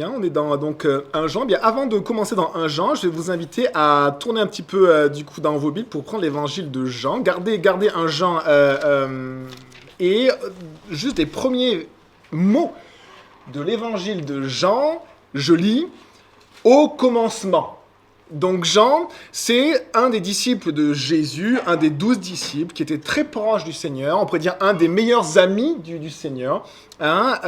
Bien, on est dans donc 1 Jean. Bien, avant de commencer dans 1 Jean, je vais vous inviter à tourner un petit peu du coup dans vos Bibles pour prendre l'évangile de Jean. Gardez 1 Jean et juste les premiers mots de l'évangile de Jean, je lis au commencement. Donc Jean, c'est un des disciples de Jésus, un des 12 disciples qui était très proche du Seigneur, on pourrait dire un des meilleurs amis du Seigneur. Hein,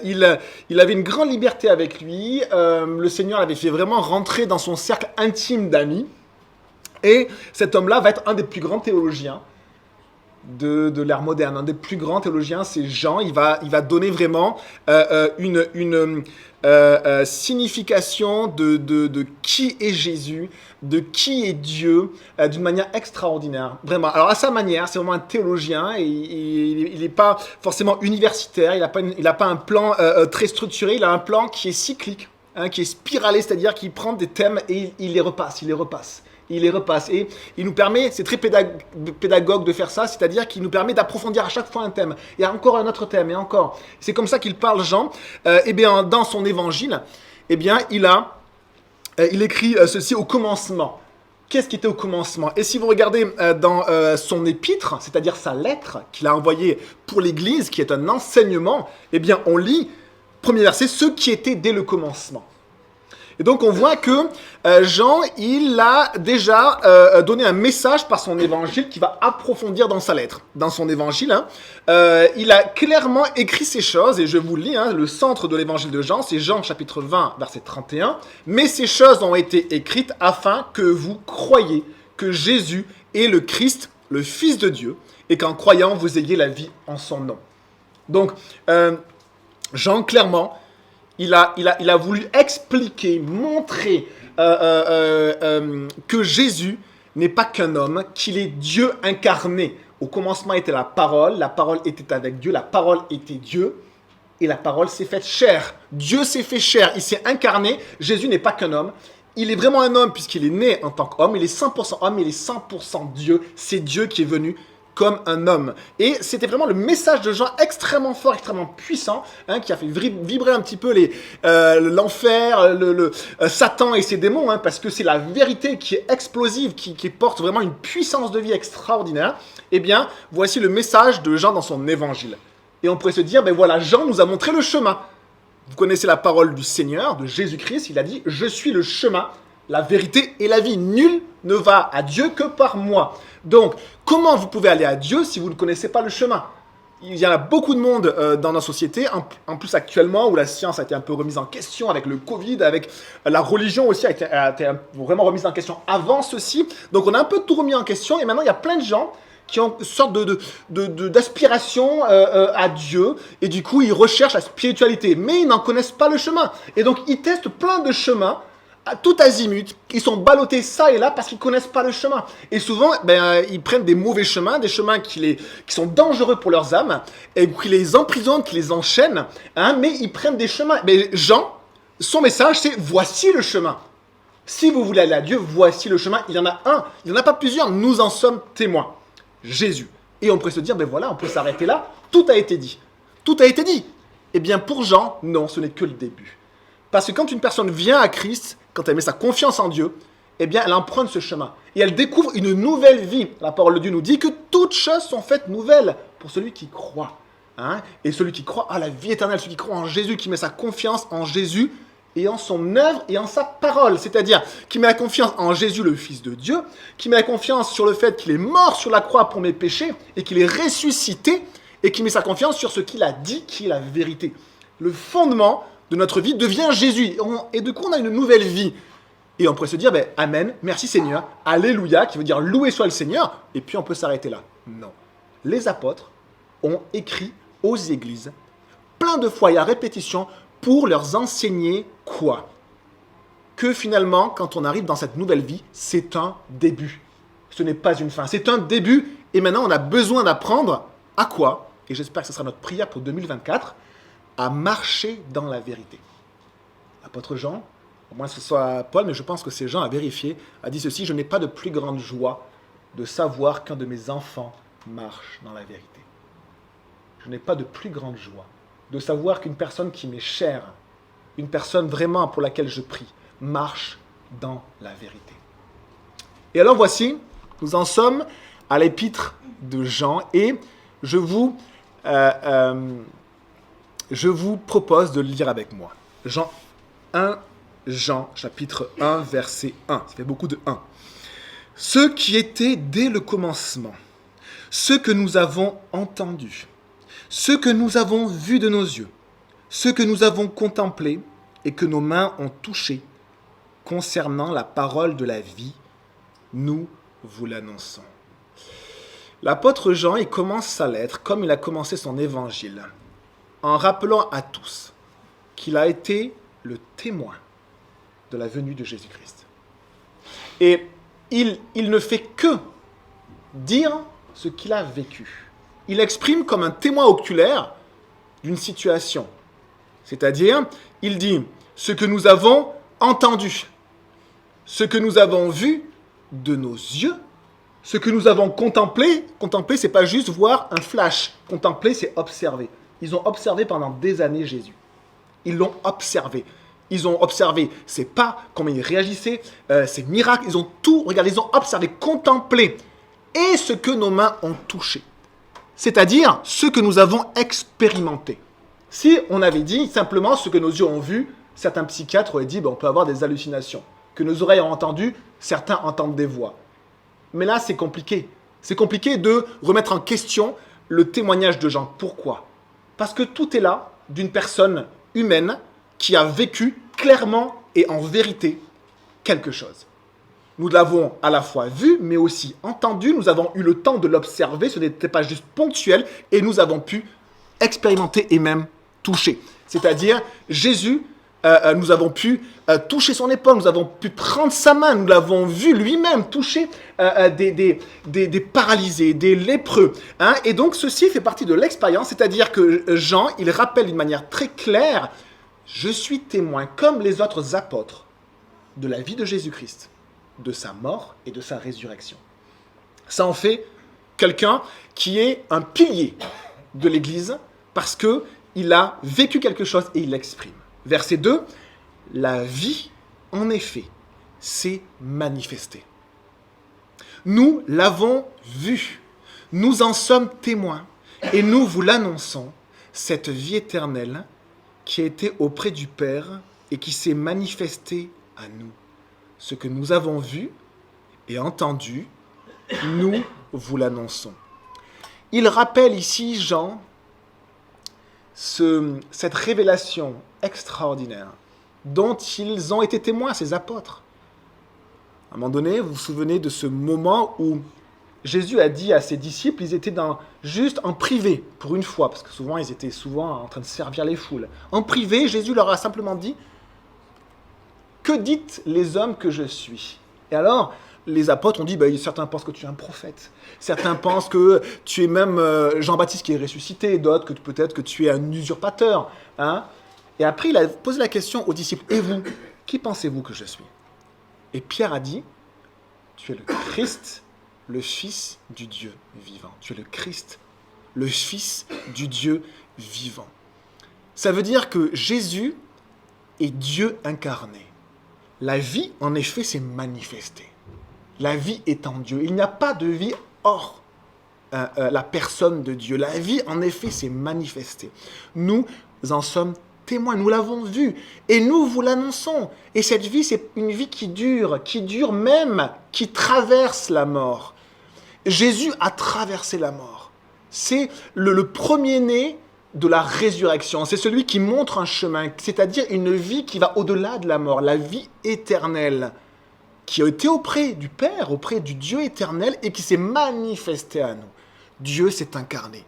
il avait une grande liberté avec lui, le Seigneur l'avait fait vraiment rentrer dans son cercle intime d'amis. Et cet homme-là va être un des plus grands théologiens de l'ère moderne. Un des plus grands théologiens, c'est Jean. Il va donner vraiment une signification de qui est Jésus, de qui est Dieu, d'une manière extraordinaire. Vraiment. Alors à sa manière, c'est vraiment un théologien. Et il n'est pas forcément universitaire. Il n'a pas un plan très structuré. Il a un plan qui est cyclique, hein, qui est spiralé, c'est-à-dire qu'il prend des thèmes et il les repasse. Il les repasse et il nous permet, c'est très pédagogue de faire ça, c'est-à-dire qu'il nous permet d'approfondir à chaque fois un thème. Il y a encore un autre thème et encore. C'est comme ça qu'il parle Jean. Eh bien, dans son évangile, eh bien, il écrit ceci au commencement. Qu'est-ce qui était au commencement? Et si vous regardez dans son épître, c'est-à-dire sa lettre qu'il a envoyée pour l'Église, qui est un enseignement, eh bien, on lit, premier verset, ce qui était dès le commencement. Et donc on voit que Jean, il a déjà donné un message par son évangile qui va approfondir dans sa lettre. Dans son évangile, hein, il a clairement écrit ces choses, et je vous le lis, hein, le centre de l'évangile de Jean, c'est Jean chapitre 20, verset 31. « Mais ces choses ont été écrites afin que vous croyiez que Jésus est le Christ, le Fils de Dieu, et qu'en croyant, vous ayez la vie en son nom. » Donc, Jean, clairement, il a voulu expliquer, montrer que Jésus n'est pas qu'un homme, qu'il est Dieu incarné. Au commencement était la parole était avec Dieu, la parole était Dieu, et la parole s'est faite chair. Dieu s'est fait chair, il s'est incarné. Jésus n'est pas qu'un homme, il est vraiment un homme puisqu'il est né en tant qu'homme, il est 100% homme, il est 100% Dieu. C'est Dieu qui est venu comme un homme. Et c'était vraiment le message de Jean extrêmement fort, extrêmement puissant, hein, qui a fait vibrer un petit peu l'enfer, Satan et ses démons, hein, parce que c'est la vérité qui est explosive, qui porte vraiment une puissance de vie extraordinaire. Eh bien, voici le message de Jean dans son évangile. Et on pourrait se dire, ben voilà, Jean nous a montré le chemin. Vous connaissez la parole du Seigneur, de Jésus-Christ, il a dit « Je suis le chemin, la vérité et la vie. Nul ne va à Dieu que par moi. » Donc, comment vous pouvez aller à Dieu si vous ne connaissez pas le chemin? Il y en a beaucoup de monde dans notre société, en plus actuellement, où la science a été un peu remise en question avec le Covid, avec la religion aussi a été vraiment remise en question avant ceci. Donc, on a un peu tout remis en question et maintenant, il y a plein de gens qui ont une sorte d'aspiration à Dieu, et du coup, ils recherchent la spiritualité, mais ils n'en connaissent pas le chemin. Et donc, ils testent plein de chemins, à tout azimut, ils sont ballottés ça et là parce qu'ils ne connaissent pas le chemin. Et souvent, ils prennent des mauvais chemins, des chemins qui sont dangereux pour leurs âmes, et qui les emprisonnent, qui les enchaînent, hein, mais ils prennent des chemins. Mais Jean, son message, c'est « Voici le chemin ». Si vous voulez aller à Dieu, voici le chemin. Il y en a un, il n'y en a pas plusieurs, nous en sommes témoins. Jésus. Et on pourrait se dire, ben voilà, on peut s'arrêter là, tout a été dit. Tout a été dit. Eh bien, pour Jean, non, ce n'est que le début. Parce que quand une personne vient à Christ, quand elle met sa confiance en Dieu, eh bien, elle emprunte ce chemin. Et elle découvre une nouvelle vie. La parole de Dieu nous dit que toutes choses sont faites nouvelles pour celui qui croit. Hein? Et celui qui croit à la vie éternelle, celui qui croit en Jésus, qui met sa confiance en Jésus, et en son œuvre et en sa parole. C'est-à-dire qui met la confiance en Jésus, le Fils de Dieu, qui met la confiance sur le fait qu'il est mort sur la croix pour mes péchés et qu'il est ressuscité, et qui met sa confiance sur ce qu'il a dit, qui est la vérité. Le fondement de notre vie devient Jésus. Et du coup, on a une nouvelle vie. Et on pourrait se dire, Amen, merci Seigneur, Alléluia, qui veut dire loué soit le Seigneur, et puis on peut s'arrêter là. Non. Les apôtres ont écrit aux églises plein de fois et à répétition pour leur enseigner quoi? Que finalement, quand on arrive dans cette nouvelle vie, c'est un début. Ce n'est pas une fin, c'est un début. Et maintenant, on a besoin d'apprendre à quoi? Et j'espère que ce sera notre prière pour 2024, à marcher dans la vérité. L'apôtre Jean, au moins que ce soit Paul, mais je pense que c'est Jean à vérifier, a dit ceci: « Je n'ai pas de plus grande joie de savoir qu'un de mes enfants marche dans la vérité. » Je n'ai pas de plus grande joie de savoir qu'une personne qui m'est chère, une personne vraiment pour laquelle je prie, marche dans la vérité. Et alors voici, nous en sommes à l'épître de Jean et je vous propose de le lire avec moi. Jean chapitre 1, verset 1. Ça fait beaucoup de 1. Ce qui était dès le commencement, ce que nous avons entendu, ce que nous avons vu de nos yeux, ce que nous avons contemplé et que nos mains ont touché, concernant la parole de la vie, nous vous l'annonçons. L'apôtre Jean, il commence sa lettre comme il a commencé son évangile, en rappelant à tous qu'il a été le témoin de la venue de Jésus-Christ. Et il ne fait que dire ce qu'il a vécu. Il exprime comme un témoin oculaire d'une situation. C'est-à-dire, il dit ce que nous avons entendu, ce que nous avons vu de nos yeux, ce que nous avons contemplé. Contempler, c'est pas juste voir un flash. Contempler, c'est observer. Ils ont observé pendant des années Jésus. Ils l'ont observé. Ils ont observé ses pas, comment il réagissait, ses miracles. Ils ont tout regardé, ils ont observé, contemplé. Et ce que nos mains ont touché. C'est-à-dire ce que nous avons expérimenté. Si on avait dit simplement ce que nos yeux ont vu, certains psychiatres auraient dit on peut avoir des hallucinations. Que nos oreilles ont entendu, certains entendent des voix. Mais là, c'est compliqué. C'est compliqué de remettre en question le témoignage de Jean. Pourquoi ? Parce que tout est là d'une personne humaine qui a vécu clairement et en vérité quelque chose. Nous l'avons à la fois vu, mais aussi entendu. Nous avons eu le temps de l'observer. Ce n'était pas juste ponctuel. Et nous avons pu expérimenter et même toucher. C'est-à-dire, Jésus, nous avons pu toucher son épaule. Nous avons pu prendre sa main. Nous l'avons vu lui-même toucher des paralysés, des lépreux. Hein. Et donc, ceci fait partie de l'expérience. C'est-à-dire que Jean, il rappelle d'une manière très claire, je suis témoin, comme les autres apôtres, de la vie de Jésus-Christ, de sa mort et de sa résurrection. Ça en fait quelqu'un qui est un pilier de l'Église parce qu'il a vécu quelque chose et il l'exprime. Verset 2, la vie, en effet, s'est manifestée. Nous l'avons vue, nous en sommes témoins et nous vous l'annonçons, cette vie éternelle qui a été auprès du Père et qui s'est manifestée à nous. Ce que nous avons vu et entendu, nous vous l'annonçons. Il rappelle ici, Jean, cette révélation extraordinaire dont ils ont été témoins, ces apôtres. À un moment donné, vous vous souvenez de ce moment où Jésus a dit à ses disciples, ils étaient juste en privé, pour une fois, parce que souvent, ils étaient en train de servir les foules. En privé, Jésus leur a simplement dit, que dites les hommes que je suis ? Et alors, les apôtres ont dit, certains pensent que tu es un prophète. Certains pensent que tu es même Jean-Baptiste qui est ressuscité. D'autres que peut-être que tu es un usurpateur. Hein ? Et après, il a posé la question aux disciples. Et vous, qui pensez-vous que je suis ? Et Pierre a dit, tu es le Christ, le Fils du Dieu vivant. Tu es le Christ, le Fils du Dieu vivant. Ça veut dire que Jésus est Dieu incarné. La vie, en effet, s'est manifestée. La vie est en Dieu. Il n'y a pas de vie hors la personne de Dieu. La vie, en effet, s'est manifestée. Nous en sommes témoins, nous l'avons vu. Et nous vous l'annonçons. Et cette vie, c'est une vie qui dure même, qui traverse la mort. Jésus a traversé la mort. C'est le premier-né de la résurrection. C'est celui qui montre un chemin, c'est-à-dire une vie qui va au-delà de la mort, la vie éternelle, qui a été auprès du Père, auprès du Dieu éternel et qui s'est manifesté à nous. Dieu s'est incarné.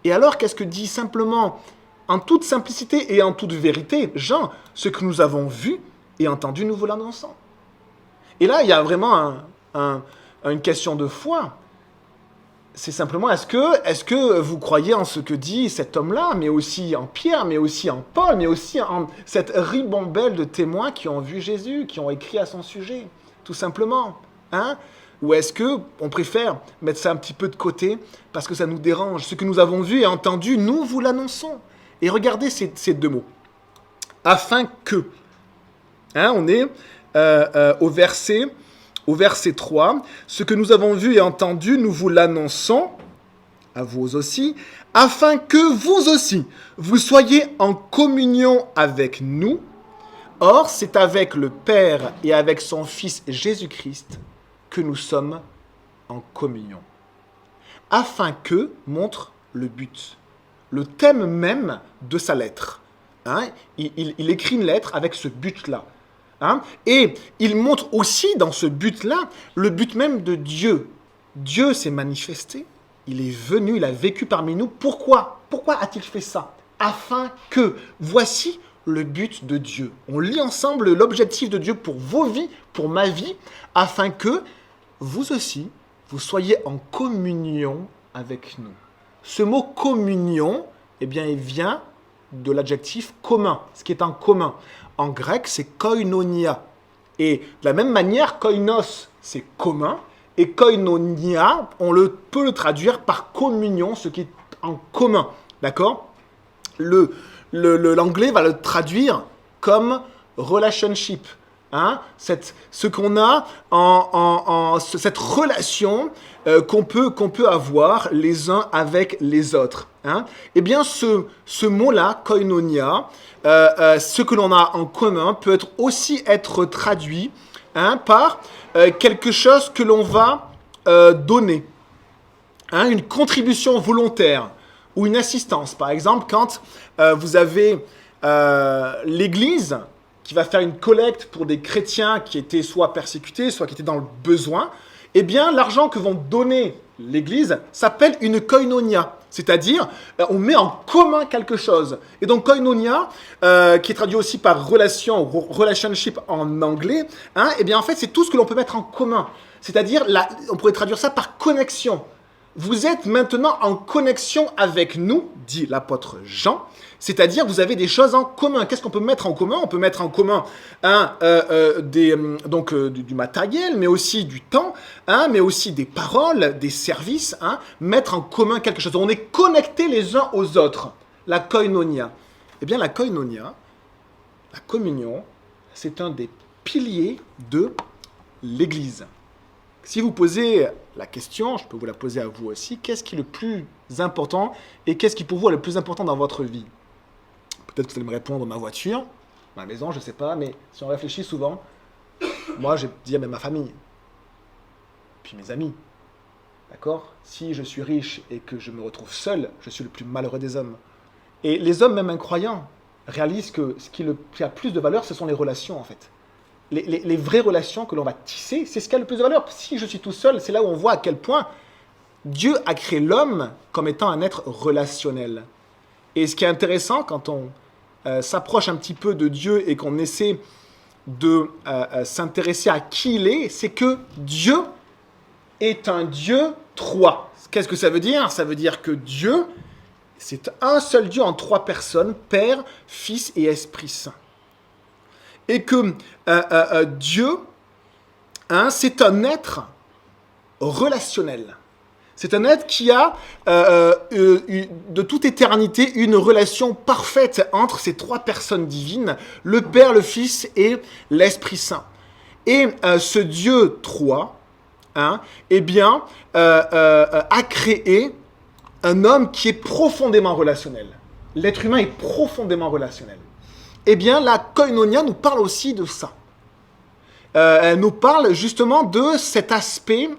Et alors, qu'est-ce que dit simplement, en toute simplicité et en toute vérité, Jean, ce que nous avons vu et entendu, nous vous l'annonçons. Et là, il y a vraiment une question de foi. C'est simplement, est-ce que vous croyez en ce que dit cet homme-là, mais aussi en Pierre, mais aussi en Paul, mais aussi en cette ribambelle de témoins qui ont vu Jésus, qui ont écrit à son sujet, tout simplement. Hein ? Ou est-ce qu'on préfère mettre ça un petit peu de côté parce que ça nous dérange ? Ce que nous avons vu et entendu, nous vous l'annonçons. Et regardez ces deux mots. afin que. Hein, on est au verset 3. Ce que nous avons vu et entendu, nous vous l'annonçons, à vous aussi, afin que vous aussi, vous soyez en communion avec nous. Or, c'est avec le Père et avec son Fils Jésus-Christ que nous sommes en communion. Afin que montre le but, le thème même de sa lettre. Hein, il écrit une lettre avec ce but-là. Hein, et il montre aussi dans ce but-là le but même de Dieu. Dieu s'est manifesté, il est venu, il a vécu parmi nous. Pourquoi a-t-il fait ça? Afin que, voici le but de Dieu. On lit ensemble l'objectif de Dieu pour vos vies, pour ma vie, afin que vous aussi, vous soyez en communion avec nous. Ce mot communion, eh bien, il vient de l'adjectif commun, ce qui est en commun. En grec, c'est koinonia. Et de la même manière, koinos, c'est commun, et koinonia, peut le traduire par communion, ce qui est en commun. D'accord? L'anglais va le traduire comme relationship. Hein, ce qu'on a cette relation qu'on peut avoir les uns avec les autres. Hein. Eh bien, ce mot-là, koinonia, ce que l'on a en commun, peut aussi être traduit par quelque chose que l'on va donner. Hein, une contribution volontaire ou une assistance. Par exemple, quand vous avez l'Église qui va faire une collecte pour des chrétiens qui étaient soit persécutés, soit qui étaient dans le besoin, eh bien, l'argent que vont donner l'Église s'appelle une koinonia. C'est-à-dire, on met en commun quelque chose. Et donc, koinonia, qui est traduit aussi par relation, relationship en anglais, hein, eh bien, en fait, c'est tout ce que l'on peut mettre en commun. C'est-à-dire, on pourrait traduire ça par connexion. Vous êtes maintenant en connexion avec nous, dit l'apôtre Jean, c'est-à-dire vous avez des choses en commun. Qu'est-ce qu'on peut mettre en commun? On peut mettre en commun du matériel, mais aussi du temps, mais aussi des paroles, des services, mettre en commun quelque chose. On est connectés les uns aux autres. La koinonia. Eh bien, la koinonia, la communion, c'est un des piliers de l'Église. Si vous posez la question, je peux vous la poser à vous aussi, qu'est-ce qui est le plus important et qu'est-ce qui pour vous est le plus important dans votre vie? Peut-être que vous allez me répondre ma voiture, ma maison, je ne sais pas, mais si on réfléchit souvent, moi je dis ma famille, puis mes amis. D'accord? Si je suis riche et que je me retrouve seul, je suis le plus malheureux des hommes. Et les hommes, même incroyants, réalisent que ce qui a plus de valeur, ce sont les relations en fait. Les vraies relations que l'on va tisser, c'est ce qui a le plus de valeur. Si je suis tout seul, c'est là où on voit à quel point Dieu a créé l'homme comme étant un être relationnel. Et ce qui est intéressant, quand on s'approche un petit peu de Dieu et qu'on essaie de s'intéresser à qui il est, c'est que Dieu est un Dieu trois. Qu'est-ce que ça veut dire? Ça veut dire que Dieu, c'est un seul Dieu en trois personnes, Père, Fils et Esprit Saint. Et que Dieu, c'est un être relationnel. C'est un être qui a, de toute éternité, une relation parfaite entre ces trois personnes divines, le Père, le Fils et l'Esprit Saint. Et ce Dieu trois, eh bien, a créé un homme qui est profondément relationnel. L'être humain est profondément relationnel. Eh bien, la koinonia nous parle aussi de ça. Elle nous parle justement de cet aspect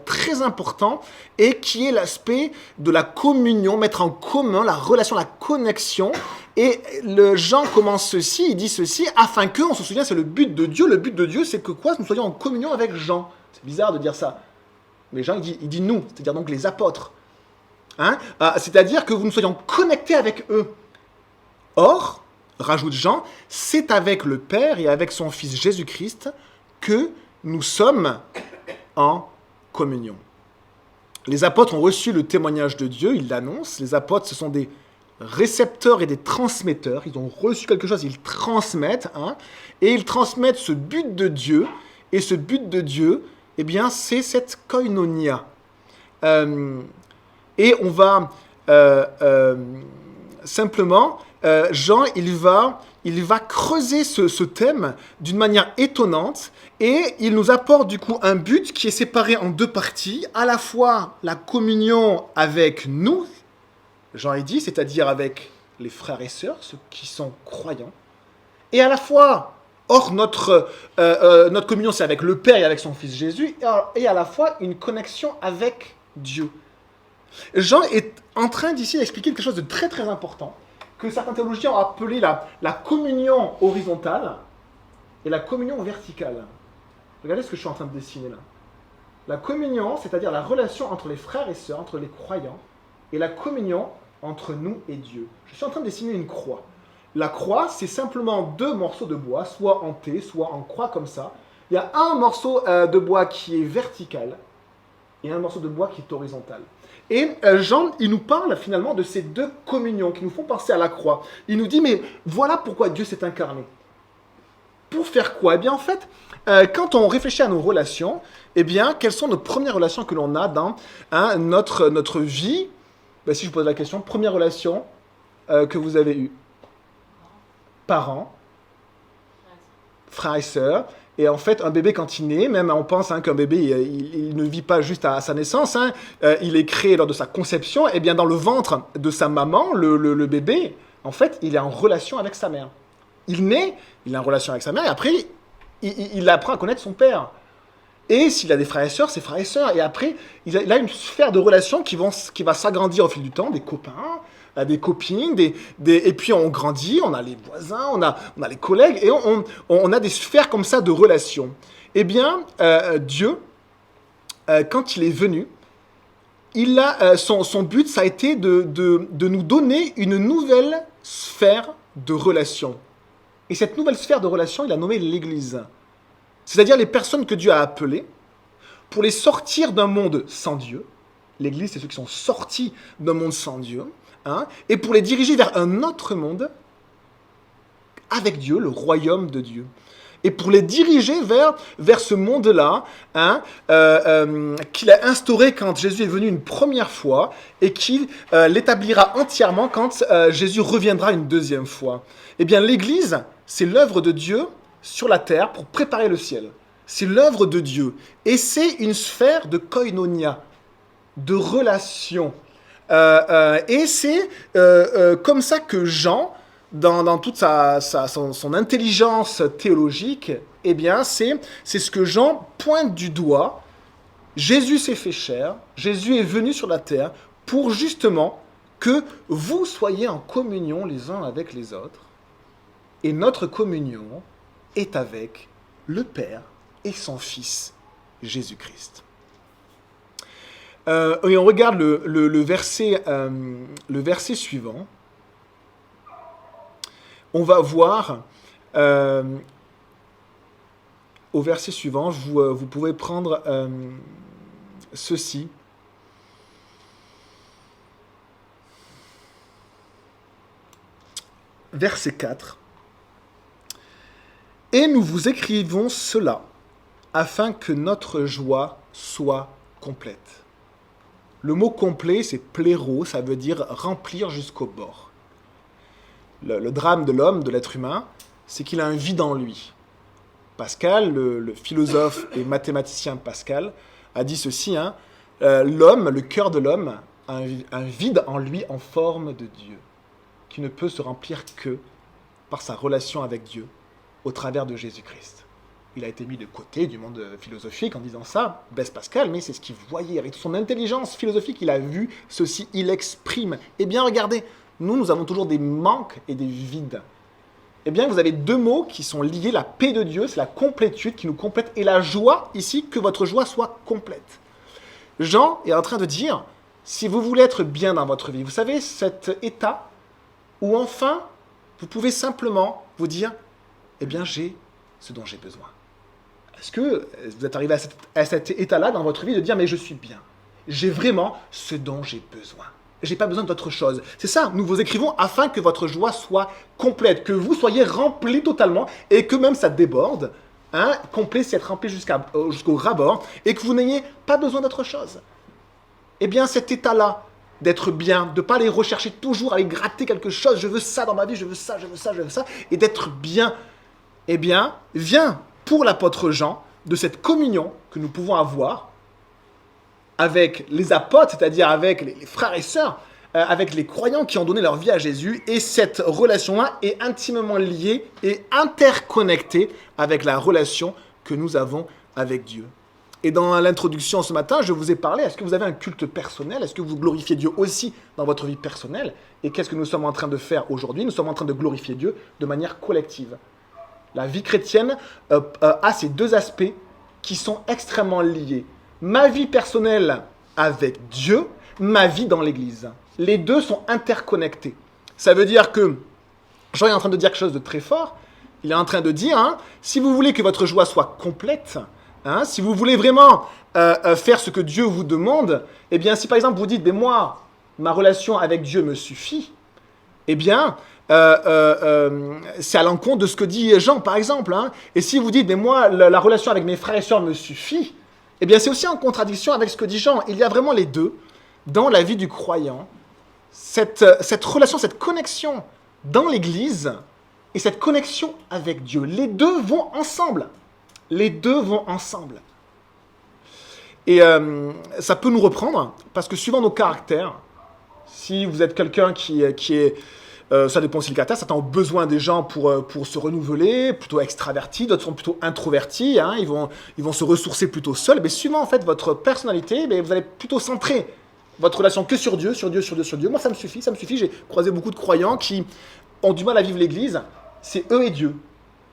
très important et qui est l'aspect de la communion, mettre en commun la relation, la connexion. Et Jean commence ceci, il dit ceci, afin que, on se souvient, c'est le but de Dieu. Le but de Dieu, c'est que quoi? Nous soyons en communion avec Jean. C'est bizarre de dire ça. Mais Jean, il dit nous, c'est-à-dire donc les apôtres. C'est-à-dire que vous nous soyons connectés avec eux. Or, rajoute Jean, c'est avec le Père et avec son Fils Jésus-Christ que nous sommes en communion. Les apôtres ont reçu le témoignage de Dieu, ils l'annoncent. Les apôtres, ce sont des récepteurs et des transmetteurs. Ils ont reçu quelque chose, ils transmettent. Et ils transmettent ce but de Dieu. Et ce but de Dieu, eh bien, c'est cette koinonia. Et on va simplement... Jean, il va il va creuser ce thème d'une manière étonnante et il nous apporte du coup un but qui est séparé en deux parties, à la fois la communion avec nous, Jean est dit, c'est-à-dire avec les frères et sœurs, ceux qui sont croyants, et à la fois, or notre communion c'est avec le Père et avec son Fils Jésus, et à la fois une connexion avec Dieu. Jean est en train d'ici d'expliquer quelque chose de très très important, que certains théologiens ont appelé la communion horizontale et la communion verticale. Regardez ce que je suis en train de dessiner là. La communion, c'est-à-dire la relation entre les frères et sœurs, entre les croyants, et la communion entre nous et Dieu. Je suis en train de dessiner une croix. La croix, c'est simplement deux morceaux de bois, soit en T, soit en croix comme ça. Il y a un morceau de bois qui est vertical et un morceau de bois qui est horizontal. Et Jean, il nous parle finalement de ces deux communions qui nous font penser à la croix. Il nous dit, mais voilà pourquoi Dieu s'est incarné. Pour faire quoi? Eh bien, en fait, quand on réfléchit à nos relations, eh bien, quelles sont nos premières relations que l'on a dans notre vie? Ben, si je pose la question, première relation que vous avez eue? Parents, frères et sœurs. Et en fait, un bébé, quand il naît, même on pense qu'un bébé, il ne vit pas juste à sa naissance, il est créé lors de sa conception, et bien dans le ventre de sa maman, le bébé, en fait, il est en relation avec sa mère. Il naît, il est en relation avec sa mère, et après, il apprend à connaître son père. Et s'il a des frères et sœurs, ses frères et sœurs. Et après, il a une sphère de relations qui va s'agrandir au fil du temps, des copains, des copines, et puis on grandit, on a les voisins, on a les collègues, et on a des sphères comme ça de relations. Eh bien, Dieu, quand il est venu, son but, ça a été de nous donner une nouvelle sphère de relations. Et cette nouvelle sphère de relations, il a nommé l'Église. C'est-à-dire les personnes que Dieu a appelées pour les sortir d'un monde sans Dieu. L'Église, c'est ceux qui sont sortis d'un monde sans Dieu. Et pour les diriger vers un autre monde avec Dieu, le royaume de Dieu. Et pour les diriger vers ce monde-là qu'il a instauré quand Jésus est venu une première fois et qu'il l'établira entièrement quand Jésus reviendra une deuxième fois. Eh bien, l'Église, c'est l'œuvre de Dieu sur la terre pour préparer le ciel. C'est l'œuvre de Dieu. Et c'est une sphère de koinonia, de relation. Et c'est comme ça que Jean, dans toute son intelligence théologique, eh bien, c'est ce que Jean pointe du doigt. Jésus s'est fait chair, Jésus est venu sur la terre pour justement que vous soyez en communion les uns avec les autres. Et notre communion est avec le Père et son Fils, Jésus-Christ. Et on regarde le verset suivant. On va voir, au verset suivant, vous pouvez prendre ceci. Verset 4. Et nous vous écrivons cela, afin que notre joie soit complète. Le mot complet, c'est pléro, ça veut dire remplir jusqu'au bord. Le drame de l'homme, de l'être humain, c'est qu'il a un vide en lui. Pascal, le philosophe et mathématicien Pascal, a dit ceci, l'homme, le cœur de l'homme, a un vide en lui en forme de Dieu, qui ne peut se remplir que par sa relation avec Dieu, au travers de Jésus-Christ. Il a été mis de côté du monde philosophique en disant ça, Blaise Pascal, mais c'est ce qu'il voyait. Avec son intelligence philosophique, il a vu ceci, il exprime. Eh bien, regardez, nous avons toujours des manques et des vides. Eh bien, vous avez deux mots qui sont liés. La paix de Dieu, c'est la complétude qui nous complète. Et la joie, ici, que votre joie soit complète. Jean est en train de dire, si vous voulez être bien dans votre vie, vous savez, cet état où enfin, vous pouvez simplement vous dire, eh bien, j'ai ce dont j'ai besoin. Est-ce que vous êtes arrivé à cet état-là dans votre vie de dire, mais je suis bien. J'ai vraiment ce dont j'ai besoin. J'ai pas besoin d'autre chose. C'est ça, nous vous écrivons afin que votre joie soit complète, que vous soyez remplis totalement et que même ça déborde. Complet, c'est être rempli jusqu'au rabord et que vous n'ayez pas besoin d'autre chose. Eh bien, cet état-là, d'être bien, de ne pas aller rechercher toujours, aller gratter quelque chose, je veux ça dans ma vie, je veux ça, je veux ça, je veux ça, et d'être bien, eh bien, vient pour l'apôtre Jean de cette communion que nous pouvons avoir avec les apôtres, c'est-à-dire avec les frères et sœurs, avec les croyants qui ont donné leur vie à Jésus, et cette relation-là est intimement liée et interconnectée avec la relation que nous avons avec Dieu. Et dans l'introduction ce matin, je vous ai parlé, est-ce que vous avez un culte personnel? Est-ce que vous glorifiez Dieu aussi dans votre vie personnelle? Et qu'est-ce que nous sommes en train de faire aujourd'hui? Nous sommes en train de glorifier Dieu de manière collective. La vie chrétienne a ces deux aspects qui sont extrêmement liés. Ma vie personnelle avec Dieu, ma vie dans l'Église. Les deux sont interconnectés. Ça veut dire que Jean est en train de dire quelque chose de très fort. Il est en train de dire, si vous voulez que votre joie soit complète, si vous voulez vraiment faire ce que Dieu vous demande, eh bien, si par exemple vous dites, mais moi, ma relation avec Dieu me suffit, eh bien, c'est à l'encontre de ce que dit Jean, par exemple. Et si vous dites, mais moi, la relation avec mes frères et sœurs me suffit, eh bien, c'est aussi en contradiction avec ce que dit Jean. Il y a vraiment les deux dans la vie du croyant. Cette relation, cette connexion dans l'Église et cette connexion avec Dieu. Les deux vont ensemble. Les deux vont ensemble. Et ça peut nous reprendre, parce que suivant nos caractères, si vous êtes quelqu'un qui est... ça dépend aussi du caractère, certains ont besoin des gens pour se renouveler, plutôt extravertis, d'autres sont plutôt introvertis, ils vont se ressourcer plutôt seuls. Mais suivant en fait votre personnalité, vous allez plutôt centrer votre relation que sur Dieu, sur Dieu, sur Dieu, sur Dieu. Moi ça me suffit. J'ai croisé beaucoup de croyants qui ont du mal à vivre l'Église, c'est eux et Dieu.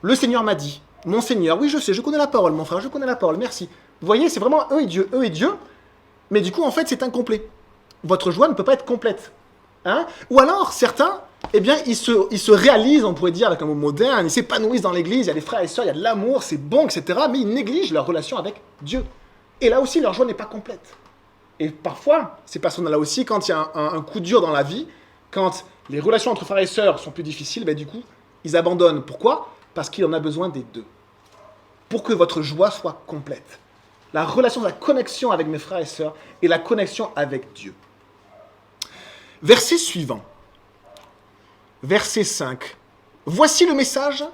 Le Seigneur m'a dit, mon Seigneur, oui je sais, je connais la parole, mon frère, je connais la parole, merci. Vous voyez, c'est vraiment eux et Dieu, mais du coup en fait c'est incomplet. Votre joie ne peut pas être complète. Ou alors certains, eh bien, ils se réalisent, on pourrait dire avec un mot moderne, ils s'épanouissent dans l'église, il y a des frères et sœurs, il y a de l'amour, c'est bon, etc. Mais ils négligent leur relation avec Dieu. Et là aussi, leur joie n'est pas complète. Et parfois, ces personnes-là aussi, quand il y a un coup dur dans la vie, quand les relations entre frères et sœurs sont plus difficiles, du coup, ils abandonnent. Pourquoi? Parce qu'il en a besoin des deux. Pour que votre joie soit complète. La relation, la connexion avec mes frères et sœurs et la connexion avec Dieu. Verset suivant. Verset 5. Voici le message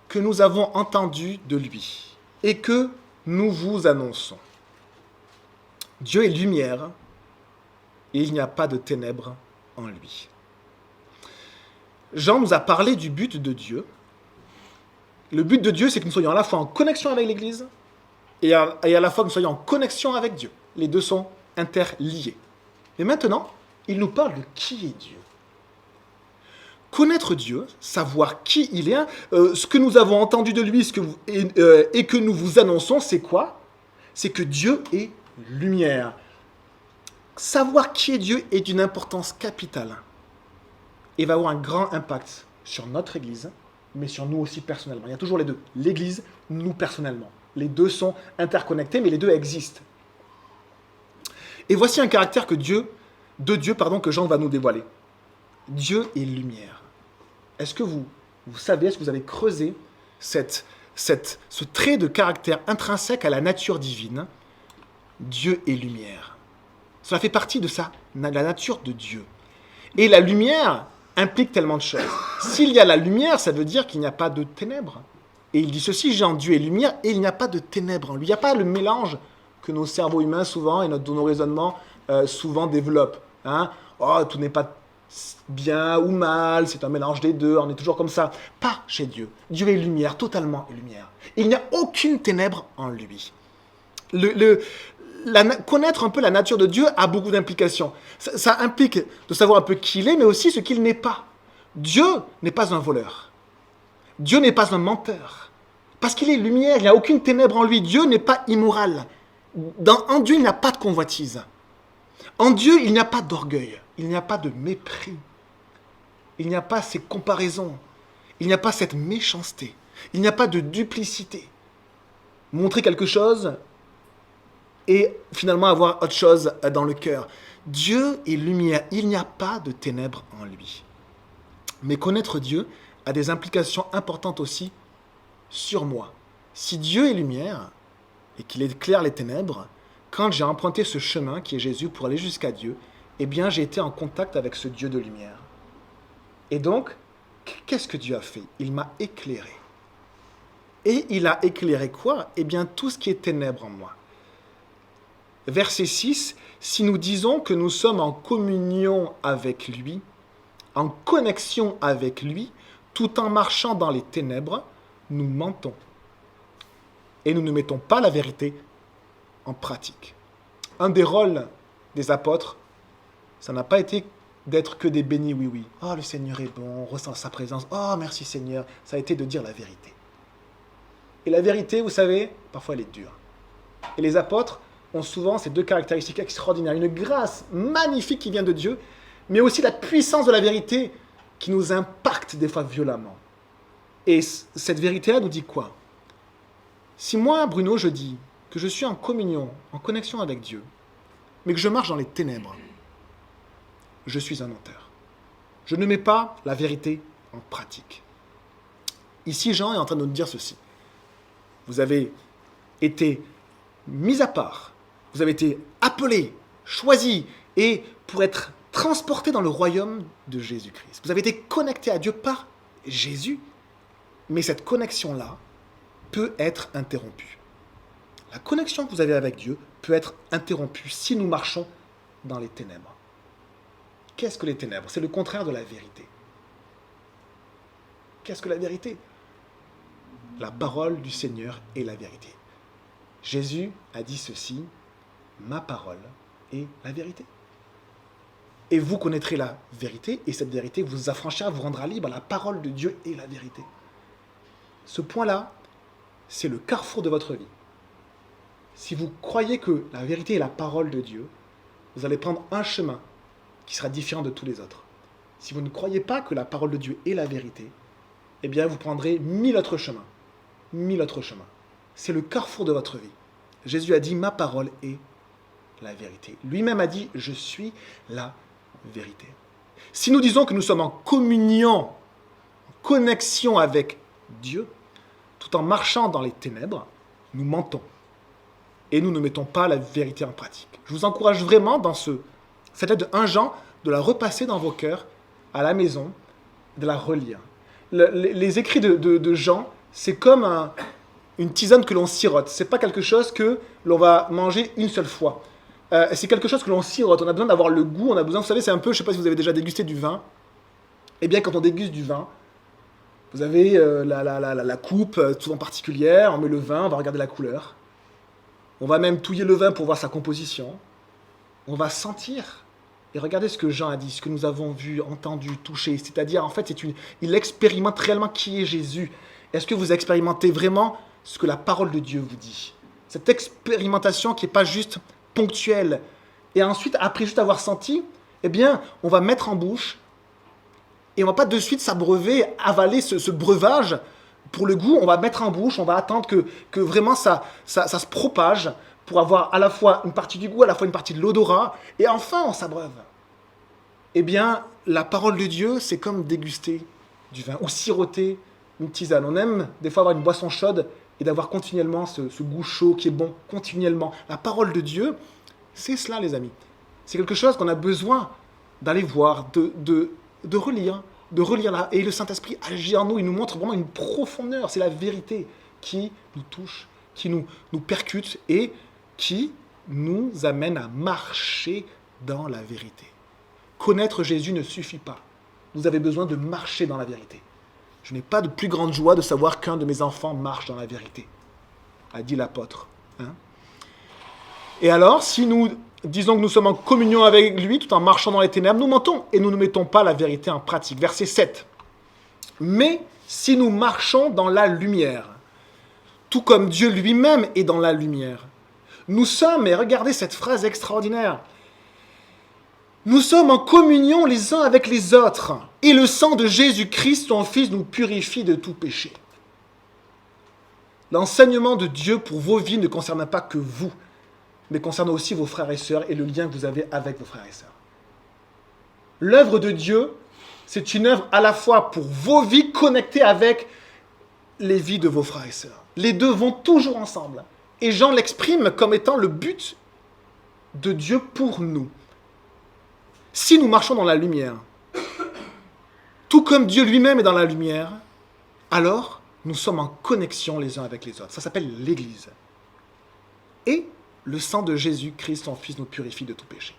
que nous avons entendu de lui et que nous vous annonçons. Dieu est lumière et il n'y a pas de ténèbres en lui. Jean nous a parlé du but de Dieu. Le but de Dieu, c'est que nous soyons à la fois en connexion avec l'Église et à la fois que nous soyons en connexion avec Dieu. Les deux sont interliés. Mais maintenant, il nous parle de qui est Dieu. Connaître Dieu, savoir qui il est, ce que nous avons entendu de lui et que nous vous annonçons, c'est quoi? C'est que Dieu est lumière. Savoir qui est Dieu est d'une importance capitale et va avoir un grand impact sur notre Église, mais sur nous aussi personnellement. Il y a toujours les deux. L'Église, nous personnellement. Les deux sont interconnectés, mais les deux existent. Et voici un caractère que Jean va nous dévoiler. Dieu est lumière. Est-ce que vous savez, est-ce que vous avez creusé ce trait de caractère intrinsèque à la nature divine? Dieu est lumière. Cela fait partie de la nature de Dieu. Et la lumière implique tellement de choses. S'il y a la lumière, ça veut dire qu'il n'y a pas de ténèbres. Et il dit ceci, Jean, Dieu est lumière et il n'y a pas de ténèbres en lui. Il n'y a pas le mélange que nos cerveaux humains souvent et nos raisonnements souvent développent. Tout n'est pas bien ou mal, c'est un mélange des deux, on est toujours comme ça. Pas chez Dieu. Dieu est lumière, totalement lumière. Il n'y a aucune ténèbre en lui. Connaître un peu la nature de Dieu a beaucoup d'implications. Ça implique de savoir un peu qui il est, mais aussi ce qu'il n'est pas. Dieu n'est pas un voleur. Dieu n'est pas un menteur. Parce qu'il est lumière, il n'y a aucune ténèbre en lui. Dieu n'est pas immoral. En Dieu, il n'y a pas de convoitise. En Dieu, il n'y a pas d'orgueil. Il n'y a pas de mépris. Il n'y a pas ces comparaisons. Il n'y a pas cette méchanceté. Il n'y a pas de duplicité. Montrer quelque chose et finalement avoir autre chose dans le cœur. Dieu est lumière. Il n'y a pas de ténèbres en lui. Mais connaître Dieu a des implications importantes aussi sur moi. Si Dieu est lumière et qu'il éclaire les ténèbres, quand j'ai emprunté ce chemin qui est Jésus pour aller jusqu'à Dieu, eh bien j'ai été en contact avec ce Dieu de lumière. Et donc, qu'est-ce que Dieu a fait? Il m'a éclairé. Et il a éclairé quoi? Eh bien tout ce qui est ténèbres en moi. Verset 6, si nous disons que nous sommes en communion avec lui, en connexion avec lui, tout en marchant dans les ténèbres, nous mentons. Et nous ne mettons pas la vérité en pratique. Un des rôles des apôtres, ça n'a pas été d'être que des bénis oui-oui. Oh, le Seigneur est bon, on ressent sa présence. Oh, merci Seigneur. Ça a été de dire la vérité. Et la vérité, vous savez, parfois elle est dure. Et les apôtres ont souvent ces deux caractéristiques extraordinaires. Une grâce magnifique qui vient de Dieu, mais aussi la puissance de la vérité qui nous impacte des fois violemment. Et cette vérité-là nous dit quoi? Si moi, Bruno, je dis que je suis en communion, en connexion avec Dieu, mais que je marche dans les ténèbres, je suis un menteur. Je ne mets pas la vérité en pratique. Ici, Jean est en train de nous dire ceci. Vous avez été mis à part, vous avez été appelé, choisi, et pour être transporté dans le royaume de Jésus-Christ. Vous avez été connecté à Dieu par Jésus, mais cette connexion-là peut être interrompue. La connexion que vous avez avec Dieu peut être interrompue si nous marchons dans les ténèbres. Qu'est-ce que les ténèbres? C'est le contraire de la vérité. Qu'est-ce que la vérité? La parole du Seigneur est la vérité. Jésus a dit ceci, ma parole est la vérité. Et vous connaîtrez la vérité, et cette vérité vous affranchira, vous rendra libre. La parole de Dieu est la vérité. Ce point-là, c'est le carrefour de votre vie. Si vous croyez que la vérité est la parole de Dieu, vous allez prendre un chemin qui sera différent de tous les autres. Si vous ne croyez pas que la parole de Dieu est la vérité, eh bien vous prendrez 1000 autres chemins. 1000 autres chemins. C'est le carrefour de votre vie. Jésus a dit, ma parole est la vérité. Lui-même a dit, je suis la vérité. Si nous disons que nous sommes en communion, en connexion avec Dieu, tout en marchant dans les ténèbres, nous mentons. Et nous ne mettons pas la vérité en pratique. Je vous encourage vraiment dans cette lettre de 1 Jean, de la repasser dans vos cœurs, à la maison, de la relire. Les écrits de Jean, c'est comme une tisane que l'on sirote. Ce n'est pas quelque chose que l'on va manger une seule fois. C'est quelque chose que l'on sirote. On a besoin d'avoir le goût, on a besoin, vous savez, c'est un peu, je ne sais pas si vous avez déjà dégusté du vin. Eh bien, quand on déguste du vin, vous avez la coupe, souvent particulière, on met le vin, on va regarder la couleur. On va même touiller le vin pour voir sa composition. On va sentir. Et regardez ce que Jean a dit, ce que nous avons vu, entendu, touché. C'est-à-dire, en fait, il expérimente réellement qui est Jésus. Est-ce que vous expérimentez vraiment ce que la parole de Dieu vous dit? Cette expérimentation qui n'est pas juste ponctuelle. Et ensuite, après juste avoir senti, eh bien, on va mettre en bouche et on ne va pas de suite s'abreuver, avaler ce breuvage pour le goût. On va mettre en bouche, on va attendre que vraiment ça se propage pour avoir à la fois une partie du goût, à la fois une partie de l'odorat, et enfin on s'abreuve. Eh bien, la parole de Dieu, c'est comme déguster du vin ou siroter une tisane. On aime des fois avoir une boisson chaude et d'avoir continuellement ce goût chaud qui est bon, continuellement. La parole de Dieu, c'est cela, les amis. C'est quelque chose qu'on a besoin d'aller voir, de relire là. Et le Saint-Esprit agit en nous, il nous montre vraiment une profondeur. C'est la vérité qui nous touche, qui nous percute et qui nous amène à marcher dans la vérité. Connaître Jésus ne suffit pas. Vous avez besoin de marcher dans la vérité. Je n'ai pas de plus grande joie de savoir qu'un de mes enfants marche dans la vérité, a dit l'apôtre. Et alors, si nous disons que nous sommes en communion avec lui, tout en marchant dans les ténèbres, nous mentons et nous ne mettons pas la vérité en pratique. Verset 7. Mais si nous marchons dans la lumière, tout comme Dieu lui-même est dans la lumière, nous sommes, et regardez cette phrase extraordinaire, nous sommes en communion les uns avec les autres, et le sang de Jésus-Christ, son Fils, nous purifie de tout péché. L'enseignement de Dieu pour vos vies ne concerne pas que vous, mais concerne aussi vos frères et sœurs et le lien que vous avez avec vos frères et sœurs. L'œuvre de Dieu, c'est une œuvre à la fois pour vos vies connectées avec les vies de vos frères et sœurs. Les deux vont toujours ensemble. Et Jean l'exprime comme étant le but de Dieu pour nous. Si nous marchons dans la lumière, tout comme Dieu lui-même est dans la lumière, alors nous sommes en connexion les uns avec les autres. Ça s'appelle l'Église. Et le sang de Jésus-Christ, son Fils, nous purifie de tout péché.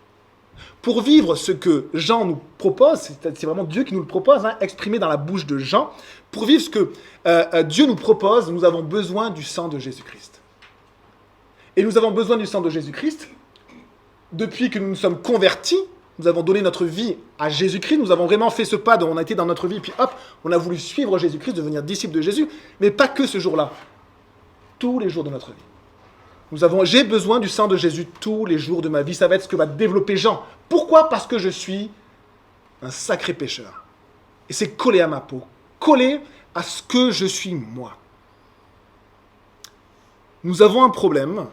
Pour vivre ce que Jean nous propose, c'est vraiment Dieu qui nous le propose, exprimé dans la bouche de Jean, pour vivre ce que Dieu nous propose, nous avons besoin du sang de Jésus-Christ. Et nous avons besoin du sang de Jésus-Christ depuis que nous nous sommes convertis. Nous avons donné notre vie à Jésus-Christ, nous avons vraiment fait ce pas, on a été dans notre vie, puis hop, on a voulu suivre Jésus-Christ, devenir disciple de Jésus, mais pas que ce jour-là, tous les jours de notre vie. J'ai besoin du sang de Jésus tous les jours de ma vie, ça va être ce que va développer Jean. Pourquoi ? Parce que je suis un sacré pécheur. Et c'est collé à ma peau, collé à ce que je suis moi. Nous avons un problème,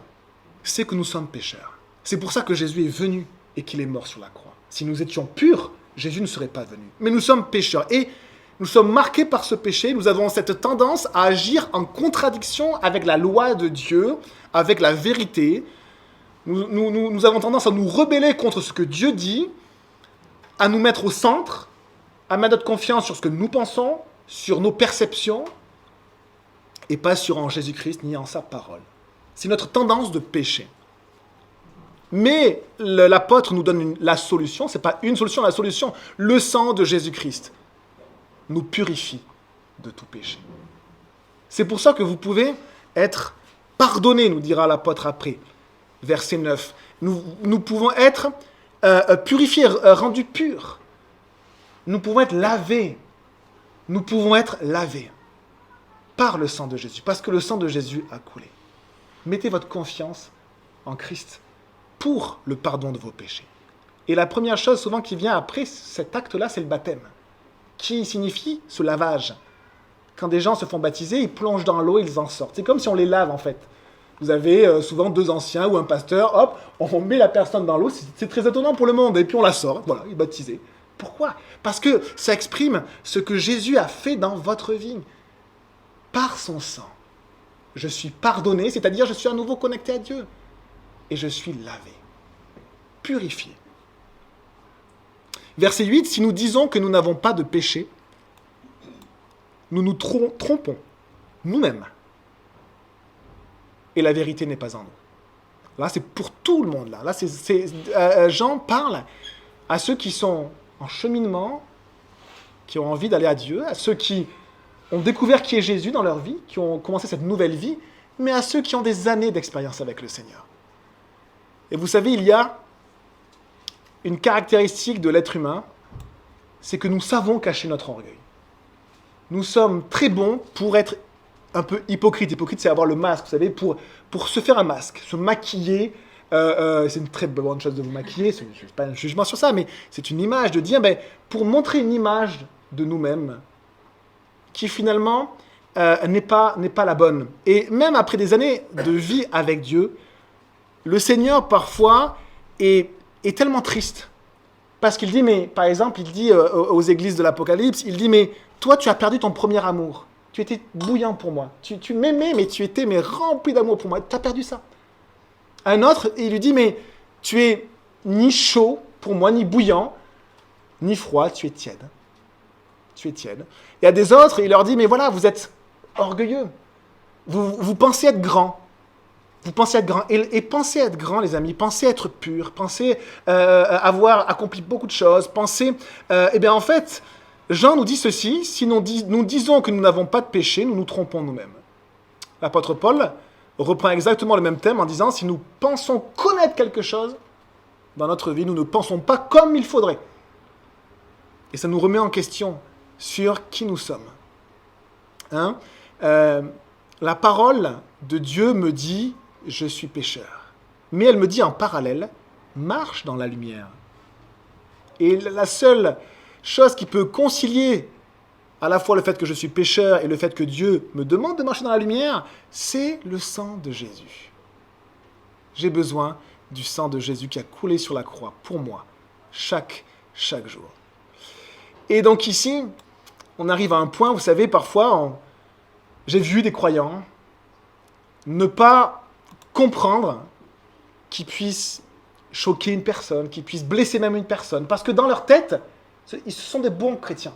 c'est que nous sommes pécheurs. C'est pour ça que Jésus est venu et qu'il est mort sur la croix. Si nous étions purs, Jésus ne serait pas venu. Mais nous sommes pécheurs et nous sommes marqués par ce péché. Nous avons cette tendance à agir en contradiction avec la loi de Dieu, avec la vérité. Nous avons tendance à nous rebeller contre ce que Dieu dit, à nous mettre au centre, à mettre notre confiance sur ce que nous pensons, sur nos perceptions, et pas sur en Jésus-Christ ni en sa parole. C'est notre tendance de pécher. Mais l'apôtre nous donne la solution, c'est pas une solution, la solution, le sang de Jésus-Christ nous purifie de tout péché. C'est pour ça que vous pouvez être pardonnés, nous dira l'apôtre après, verset 9. Nous pouvons être purifiés, rendus purs. Nous pouvons être lavés. Nous pouvons être lavés par le sang de Jésus, parce que le sang de Jésus a coulé. Mettez votre confiance en Christ pour le pardon de vos péchés. Et la première chose souvent qui vient après cet acte-là, c'est le baptême, qui signifie ce lavage. Quand des gens se font baptiser, ils plongent dans l'eau, ils en sortent. C'est comme si on les lave en fait. Vous avez souvent deux anciens ou un pasteur, hop, on met la personne dans l'eau, c'est très étonnant pour le monde, et puis on la sort, voilà, il est baptisé. Pourquoi ? Parce que ça exprime ce que Jésus a fait dans votre vie. Par son sang, je suis pardonné, c'est-à-dire je suis à nouveau connecté à Dieu. Et je suis lavé, purifié. Verset 8, si nous disons que nous n'avons pas de péché, nous nous trompons nous-mêmes. Et la vérité n'est pas en nous. Là, c'est pour tout le monde. Là, Jean parle à ceux qui sont en cheminement, qui ont envie d'aller à Dieu, à ceux qui ont découvert qui est Jésus dans leur vie, qui ont commencé cette nouvelle vie, mais à ceux qui ont des années d'expérience avec le Seigneur. Et vous savez, il y a une caractéristique de l'être humain, c'est que nous savons cacher notre orgueil. Nous sommes très bons pour être un peu hypocrites. Hypocrite, c'est avoir le masque, vous savez, pour se faire un masque, se maquiller. C'est une très bonne chose de vous maquiller, je ne fais pas un jugement sur ça, mais c'est une image de dire, pour montrer une image de nous-mêmes qui finalement n'est pas la bonne. Et même après des années de vie avec Dieu, le Seigneur, parfois, est tellement triste. Parce qu'il dit, par exemple, il dit aux églises de l'Apocalypse, il dit, mais toi, tu as perdu ton premier amour. Tu étais bouillant pour moi. Tu m'aimais, mais tu étais rempli d'amour pour moi. Tu as perdu ça. Un autre, il lui dit, mais tu es ni chaud pour moi, ni bouillant, ni froid, tu es tiède. Tu es tiède. Et à des autres, il leur dit, mais voilà, vous êtes orgueilleux. Vous pensez être grand. Vous pensez être grand. Et pensez être grand, les amis. Pensez être pur. Pensez avoir accompli beaucoup de choses. Pensez... en fait, Jean nous dit ceci. Si nous disons que nous n'avons pas de péché, nous nous trompons nous-mêmes. L'apôtre Paul reprend exactement le même thème en disant, si nous pensons connaître quelque chose dans notre vie, nous ne pensons pas comme il faudrait. Et ça nous remet en question sur qui nous sommes. La parole de Dieu me dit, je suis pécheur. Mais elle me dit en parallèle, marche dans la lumière. Et la seule chose qui peut concilier à la fois le fait que je suis pécheur et le fait que Dieu me demande de marcher dans la lumière, c'est le sang de Jésus. J'ai besoin du sang de Jésus qui a coulé sur la croix pour moi, chaque jour. Et donc ici, on arrive à un point, vous savez, parfois, j'ai vu des croyants ne pas comprendre qu'ils puissent choquer une personne, qui puissent blesser même une personne. Parce que dans leur tête, ils sont des bons chrétiens.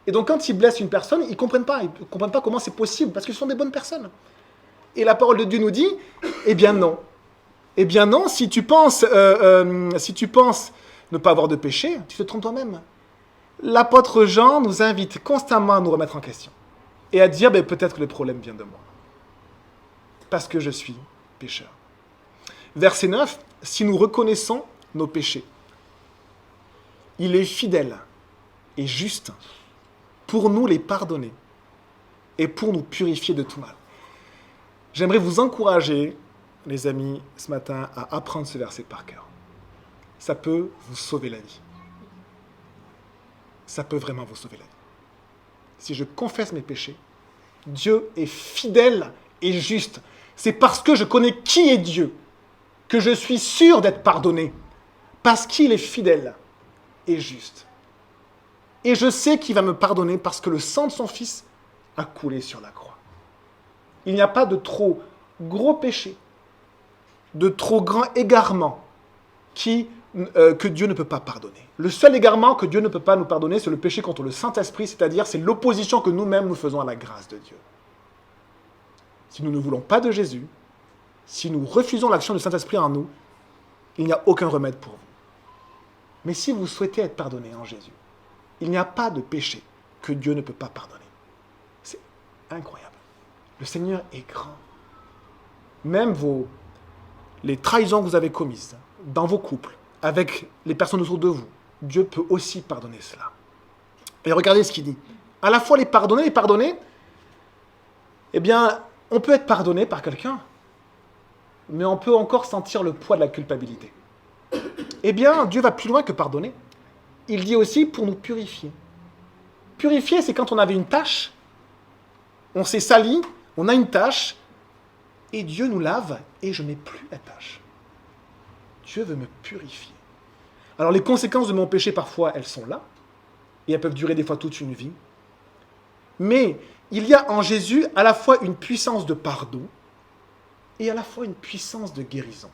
Et donc quand ils blessent une personne, ils ne comprennent pas comment c'est possible, parce qu'ils sont des bonnes personnes. Et la parole de Dieu nous dit, eh bien non. Eh bien non, si tu penses ne pas avoir de péché, tu te trompes toi-même. L'apôtre Jean nous invite constamment à nous remettre en question. Et à dire, peut-être que le problème vient de moi. Parce que je suis pécheur. Verset 9, si nous reconnaissons nos péchés, il est fidèle et juste pour nous les pardonner et pour nous purifier de tout mal. J'aimerais vous encourager, les amis, ce matin, à apprendre ce verset par cœur. Ça peut vous sauver la vie. Ça peut vraiment vous sauver la vie. Si je confesse mes péchés, Dieu est fidèle et juste. C'est parce que je connais qui est Dieu que je suis sûr d'être pardonné. Parce qu'il est fidèle et juste. Et je sais qu'il va me pardonner parce que le sang de son Fils a coulé sur la croix. Il n'y a pas de trop gros péché, de trop grand égarement que Dieu ne peut pas pardonner. Le seul égarement que Dieu ne peut pas nous pardonner, c'est le péché contre le Saint-Esprit, c'est-à-dire c'est l'opposition que nous-mêmes nous faisons à la grâce de Dieu. Si nous ne voulons pas de Jésus, si nous refusons l'action du Saint-Esprit en nous, il n'y a aucun remède pour vous. Mais si vous souhaitez être pardonné en Jésus, il n'y a pas de péché que Dieu ne peut pas pardonner. C'est incroyable. Le Seigneur est grand. Même les trahisons que vous avez commises dans vos couples, avec les personnes autour de vous, Dieu peut aussi pardonner cela. Et regardez ce qu'il dit. À la fois les pardonner, eh bien, on peut être pardonné par quelqu'un, mais on peut encore sentir le poids de la culpabilité. Eh bien, Dieu va plus loin que pardonner. Il dit aussi pour nous purifier. Purifier, c'est quand on avait une tâche, on s'est sali, on a une tâche, et Dieu nous lave, et je n'ai plus la tâche. Dieu veut me purifier. Alors les conséquences de mon péché, parfois, elles sont là, et elles peuvent durer des fois toute une vie. Mais il y a en Jésus à la fois une puissance de pardon, et à la fois une puissance de guérison.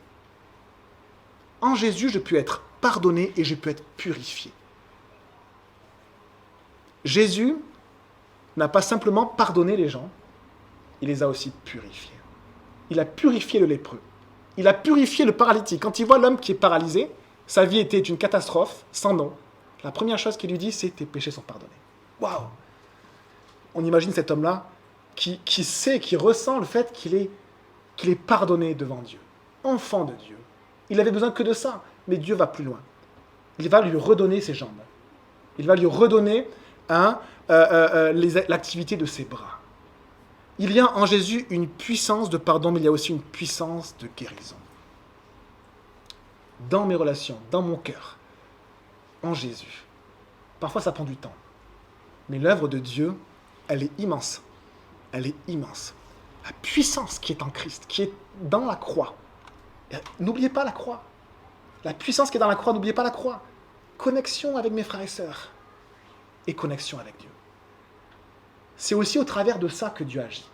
En Jésus, je peux être pardonné et je peux être purifié. Jésus n'a pas simplement pardonné les gens, il les a aussi purifiés. Il a purifié le lépreux. Il a purifié le paralytique. Quand il voit l'homme qui est paralysé, sa vie était une catastrophe, sans nom. La première chose qu'il lui dit, c'est « tes péchés sont pardonnés ». Waouh! On imagine cet homme-là qui sait, qui ressent le fait qu'il est pardonné devant Dieu. Enfant de Dieu. Il avait besoin que de ça, mais Dieu va plus loin. Il va lui redonner ses jambes. Il va lui redonner l'activité de ses bras. Il y a en Jésus une puissance de pardon, mais il y a aussi une puissance de guérison. Dans mes relations, dans mon cœur, en Jésus. Parfois, ça prend du temps. Mais l'œuvre de Dieu, elle est immense. Elle est immense. La puissance qui est en Christ, qui est dans la croix. N'oubliez pas la croix. La puissance qui est dans la croix, n'oubliez pas la croix. Connexion avec mes frères et sœurs. Et connexion avec Dieu. C'est aussi au travers de ça que Dieu agit.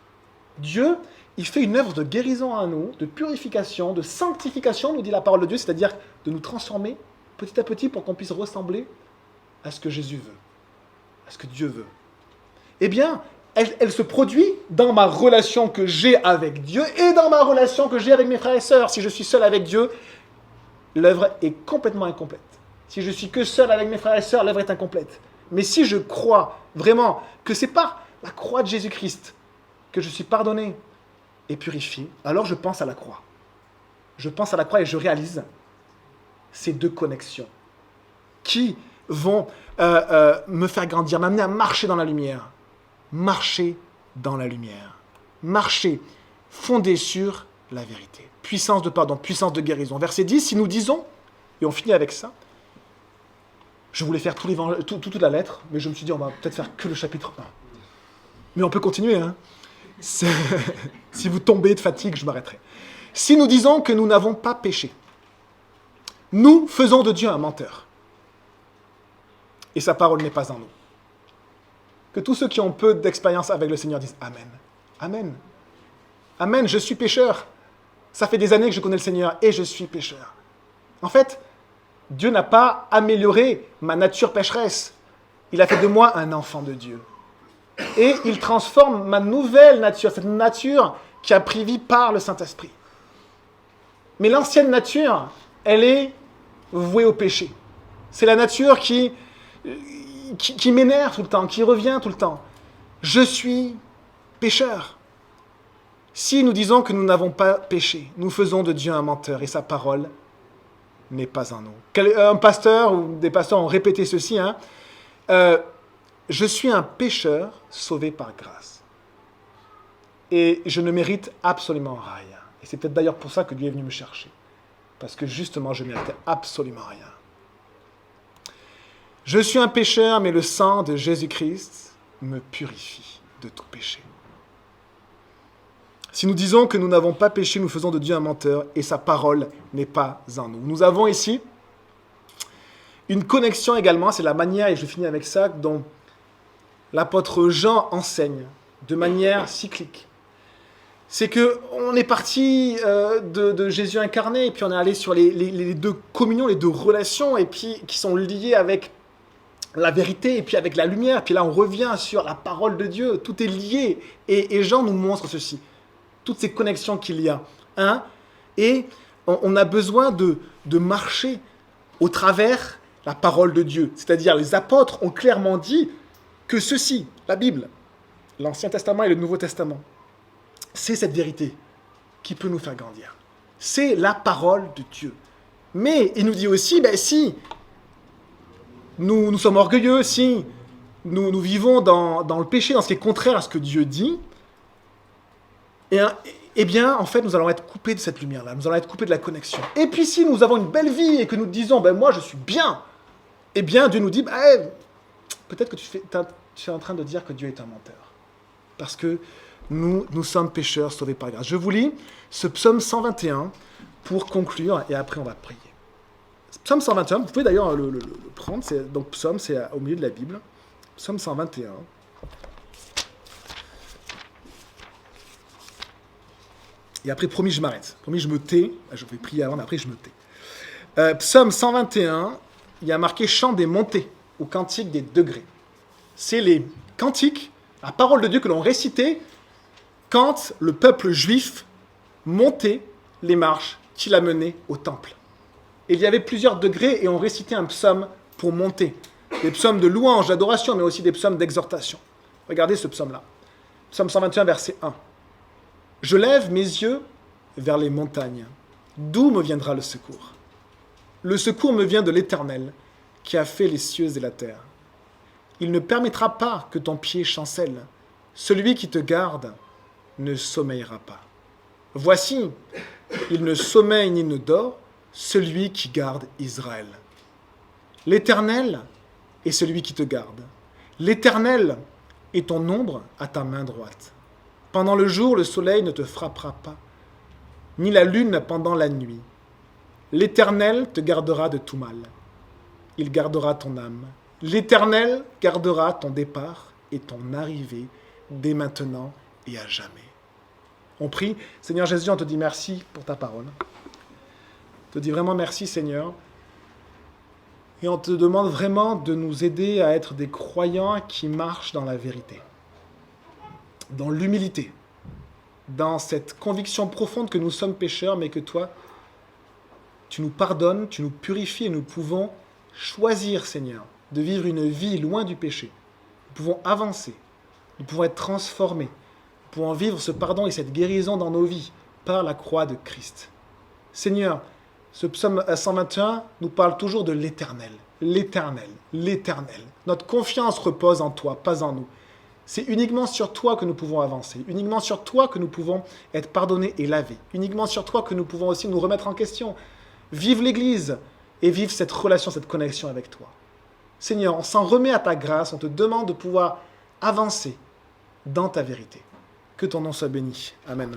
Dieu, il fait une œuvre de guérison en nous, de purification, de sanctification, nous dit la parole de Dieu, c'est-à-dire de nous transformer petit à petit pour qu'on puisse ressembler à ce que Jésus veut, à ce que Dieu veut. Eh bien, elle se produit dans ma relation que j'ai avec Dieu et dans ma relation que j'ai avec mes frères et sœurs. Si je suis seul avec Dieu, l'œuvre est complètement incomplète. Si je suis que seul avec mes frères et sœurs, l'œuvre est incomplète. Mais si je crois vraiment que c'est par la croix de Jésus-Christ que je suis pardonné et purifié, alors je pense à la croix. Je pense à la croix et je réalise ces deux connexions qui vont me faire grandir, m'amener à marcher dans la lumière. Marcher dans la lumière. Marcher fondé sur la vérité. Puissance de pardon, puissance de guérison. Verset 10, si nous disons, et on finit avec ça, je voulais faire toute la lettre, mais je me suis dit, on va peut-être faire que le chapitre 1. Mais on peut continuer, hein. Si vous tombez de fatigue, je m'arrêterai. Si nous disons que nous n'avons pas péché, nous faisons de Dieu un menteur. Et sa parole n'est pas en nous. Que tous ceux qui ont peu d'expérience avec le Seigneur disent Amen. Amen. Amen, je suis pécheur. Ça fait des années que je connais le Seigneur et je suis pécheur. En fait, Dieu n'a pas amélioré ma nature pécheresse. Il a fait de moi un enfant de Dieu. Et il transforme ma nouvelle nature, cette nature qui a pris vie par le Saint-Esprit. Mais l'ancienne nature, elle est vouée au péché. C'est la nature qui m'énerve tout le temps, qui revient tout le temps. Je suis pécheur. Si nous disons que nous n'avons pas péché, nous faisons de Dieu un menteur et sa parole n'est pas en nous. Un pasteur ou des pasteurs ont répété ceci, je suis un pécheur sauvé par grâce. Et je ne mérite absolument rien. Et c'est peut-être d'ailleurs pour ça que Dieu est venu me chercher. Parce que justement, je ne méritais absolument rien. Je suis un pécheur, mais le sang de Jésus-Christ me purifie de tout péché. Si nous disons que nous n'avons pas péché, nous faisons de Dieu un menteur et sa parole n'est pas en nous. Nous avons ici une connexion également, c'est la manière, et je finis avec ça, dont l'apôtre Jean enseigne de manière cyclique. C'est qu'on est parti de Jésus incarné, et puis on est allé sur les deux communions, les deux relations, et puis qui sont liées avec la vérité, et puis avec la lumière. Puis là, on revient sur la parole de Dieu. Tout est lié. Et Jean nous montre ceci. Toutes ces connexions qu'il y a. Et on a besoin de marcher au travers la parole de Dieu. C'est-à-dire, les apôtres ont clairement dit que ceci, la Bible, l'Ancien Testament et le Nouveau Testament, c'est cette vérité qui peut nous faire grandir. C'est la parole de Dieu. Mais il nous dit aussi, si nous sommes orgueilleux, si nous vivons dans le péché, dans ce qui est contraire à ce que Dieu dit, eh bien, en fait, nous allons être coupés de cette lumière-là, nous allons être coupés de la connexion. Et puis si nous avons une belle vie et que nous disons, moi je suis bien, eh bien Dieu nous dit, peut-être que tu es en train de dire que Dieu est un menteur. Parce que nous sommes pécheurs sauvés par grâce. Je vous lis ce psaume 121 pour conclure et après on va prier. Psaume 121, vous pouvez d'ailleurs le prendre, donc psaume, c'est au milieu de la Bible. Psaume 121. Et après, promis, je m'arrête. Promis, je me tais. Je vais prier avant, mais après, je me tais. Psaume 121, il y a marqué chant des montées, ou cantique des degrés. C'est les cantiques, la parole de Dieu que l'on récitait quand le peuple juif montait les marches qu'il a menées au temple. Et il y avait plusieurs degrés et on récitait un psaume pour monter. Des psaumes de louange, d'adoration, mais aussi des psaumes d'exhortation. Regardez ce psaume-là. Psaume 121, verset 1. Je lève mes yeux vers les montagnes. D'où me viendra le secours? Le secours me vient de l'Éternel, qui a fait les cieux et la terre. Il ne permettra pas que ton pied chancelle. Celui qui te garde ne sommeillera pas. Voici, il ne sommeille ni ne dort, celui qui garde Israël. L'Éternel est celui qui te garde. L'Éternel est ton ombre à ta main droite. Pendant le jour, le soleil ne te frappera pas, ni la lune pendant la nuit. L'Éternel te gardera de tout mal. Il gardera ton âme. L'Éternel gardera ton départ et ton arrivée dès maintenant et à jamais. On prie. Seigneur Jésus, on te dit merci pour ta parole. On te dit vraiment merci, Seigneur. Et on te demande vraiment de nous aider à être des croyants qui marchent dans la vérité, dans l'humilité, dans cette conviction profonde que nous sommes pécheurs, mais que toi, tu nous pardonnes, tu nous purifies et nous pouvons choisir, Seigneur, de vivre une vie loin du péché. Nous pouvons avancer, nous pouvons être transformés, nous pouvons vivre ce pardon et cette guérison dans nos vies par la croix de Christ. Seigneur, ce psaume 121 nous parle toujours de l'Éternel, l'Éternel, l'Éternel. Notre confiance repose en toi, pas en nous. C'est uniquement sur toi que nous pouvons avancer, uniquement sur toi que nous pouvons être pardonnés et lavés, uniquement sur toi que nous pouvons aussi nous remettre en question, vivre l'Église et vivre cette relation, cette connexion avec toi. Seigneur, on s'en remet à ta grâce, on te demande de pouvoir avancer dans ta vérité. Que ton nom soit béni. Amen.